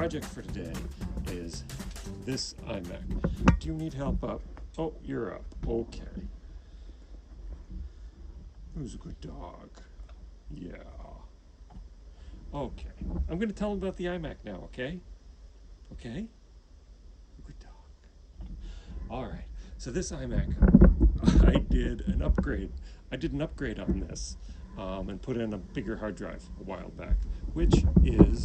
project for today is this iMac. Do you need help up? Oh, you're up. Okay. Who's a good dog? Yeah. Okay. I'm going to tell him about the iMac now, okay? Okay? Good dog. All right. So this iMac, I did an upgrade. I did an upgrade on this and put in a bigger hard drive a while back, which is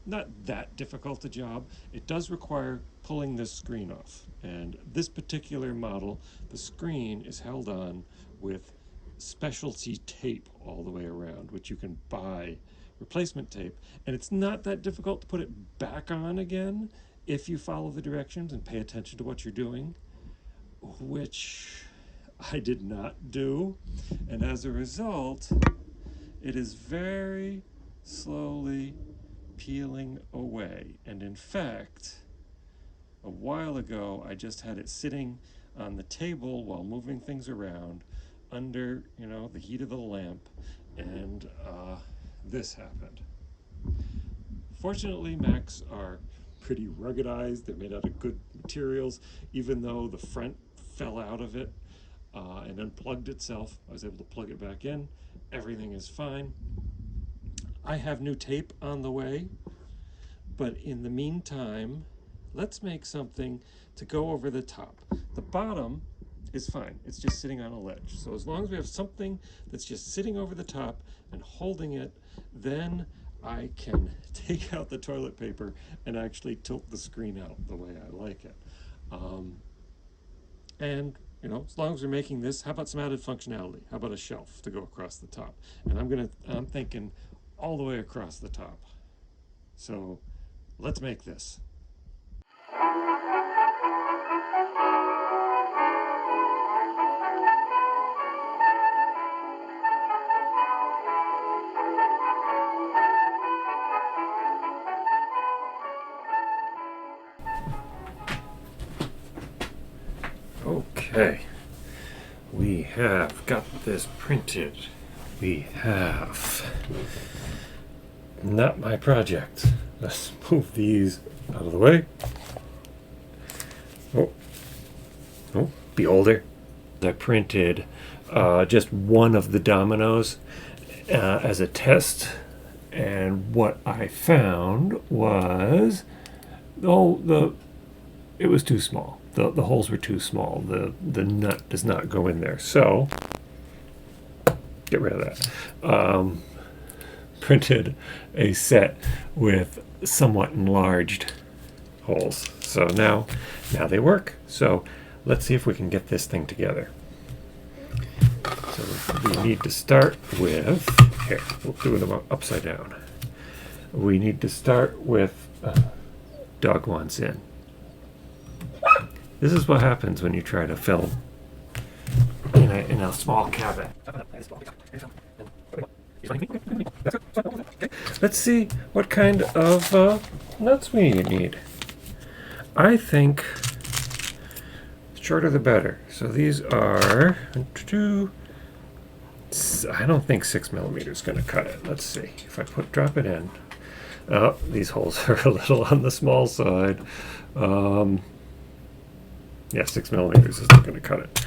not that difficult a job. It does require pulling this screen off. And this particular model, the screen is held on with specialty tape all the way around, which you can buy replacement tape. And it's not that difficult to put it back on again if you follow the directions and pay attention to what you're doing, which I did not do. And as a result, it is very slowly peeling away. And in fact, a while ago, I just had it sitting on the table while moving things around under, the heat of the lamp, and this happened. Fortunately, Macs are pretty ruggedized. They're made out of good materials. Even though the front fell out of it and unplugged itself, I was able to plug it back in. Everything is fine. I have new tape on the way, but in the meantime, let's make something to go over the top. The bottom is fine. It's just sitting on a ledge. So as long as we have something that's just sitting over the top and holding it, then I can take out the toilet paper and actually tilt the screen out the way I like it. As long as we're making this, how about some added functionality? How about a shelf to go across the top? And I'm thinking all the way across the top. So let's make this. Okay, we have got this printed. We have not my project. Let's move these out of the way. Oh, beholder. I printed just one of the dominoes as a test, and what I found was, it was too small. The holes were too small. The nut does not go in there. So, get rid of that. Printed a set with somewhat enlarged holes. So now they work. So let's see if we can get this thing together. So we need to start with, here, we'll do it upside down. We need to start with dog wants in. This is what happens when you try to film in a small cabin. Let's see what kind of nuts we need. I think shorter the better. So these are I don't think 6mm is going to cut it. Let's see if I drop it in. Oh, these holes are a little on the small side. Yeah, 6mm is not going to cut it,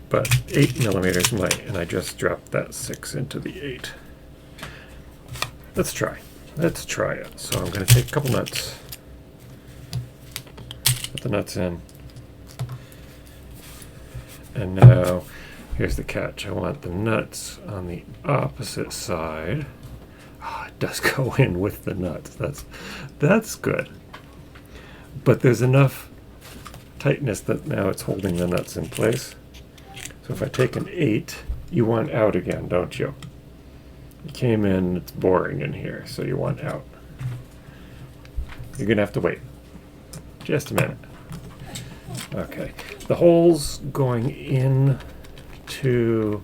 but 8mm might, and I just dropped that 6 into the 8. Let's try it. So I'm going to take a couple nuts, put the nuts in, and now here's the catch. I want the nuts on the opposite side. It does go in with the nuts. That's good, but there's enough tightness that now it's holding the nuts in place. So if I take an 8, you want out again, don't you? You came in, it's boring in here, so you want out. You're gonna have to wait just a minute. Okay, the holes going in to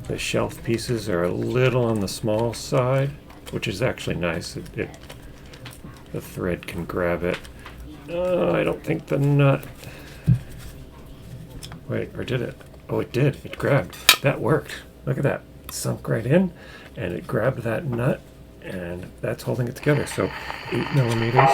the shelf pieces are a little on the small side, which is actually nice. The thread can grab it. I don't think the nut. Wait, or did it? Oh, it did. It grabbed. That worked. Look at that. It sunk right in, and it grabbed that nut, and that's holding it together. So 8 millimeters.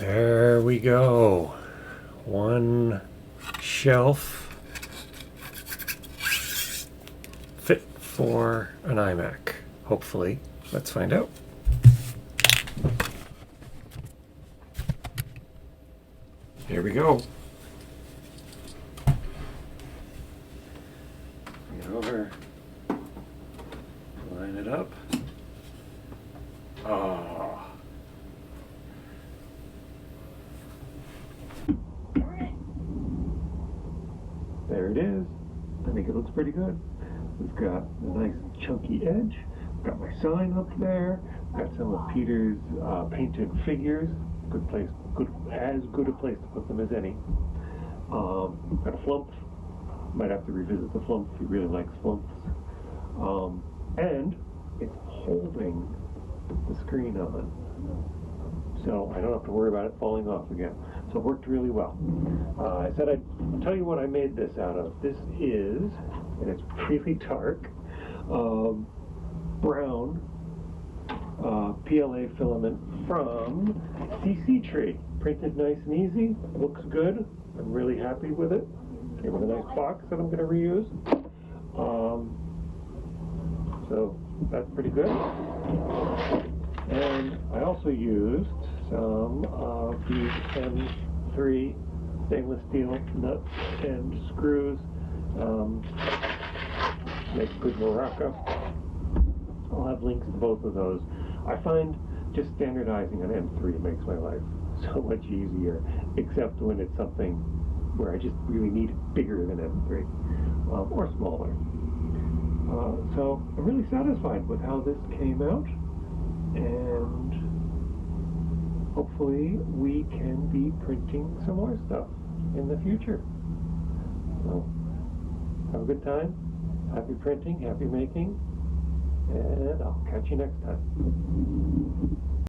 There we go. One shelf fit for an iMac, hopefully. Let's find out. Here we go. Bring it over. Line it up. Ah. There it is. I think it looks pretty good. We've got a nice chunky edge. Got my sign up there. Got some of Peter's painted figures. Good place, as good a place to put them as any. Got a flump. Might have to revisit the flump if he really likes flumps. And it's holding the screen on, so I don't have to worry about it falling off again. So it worked really well. I said I'd tell you what I made this out of. This is, and it's really dark, brown PLA filament from CC Tree. Printed nice and easy, looks good. I'm really happy with it. Came with a nice box that I'm going to reuse. So that's pretty good. And I also used some of these M3 stainless steel nuts and screws. Make good maraca. I'll have links to both of those. I find just standardizing an M3 makes my life so much easier, except when it's something where I just really need it bigger than M3 or smaller. So I'm really satisfied with how this came out, and hopefully we can be printing some more stuff in the future. So have a good time, happy printing, happy making, and I'll catch you next time.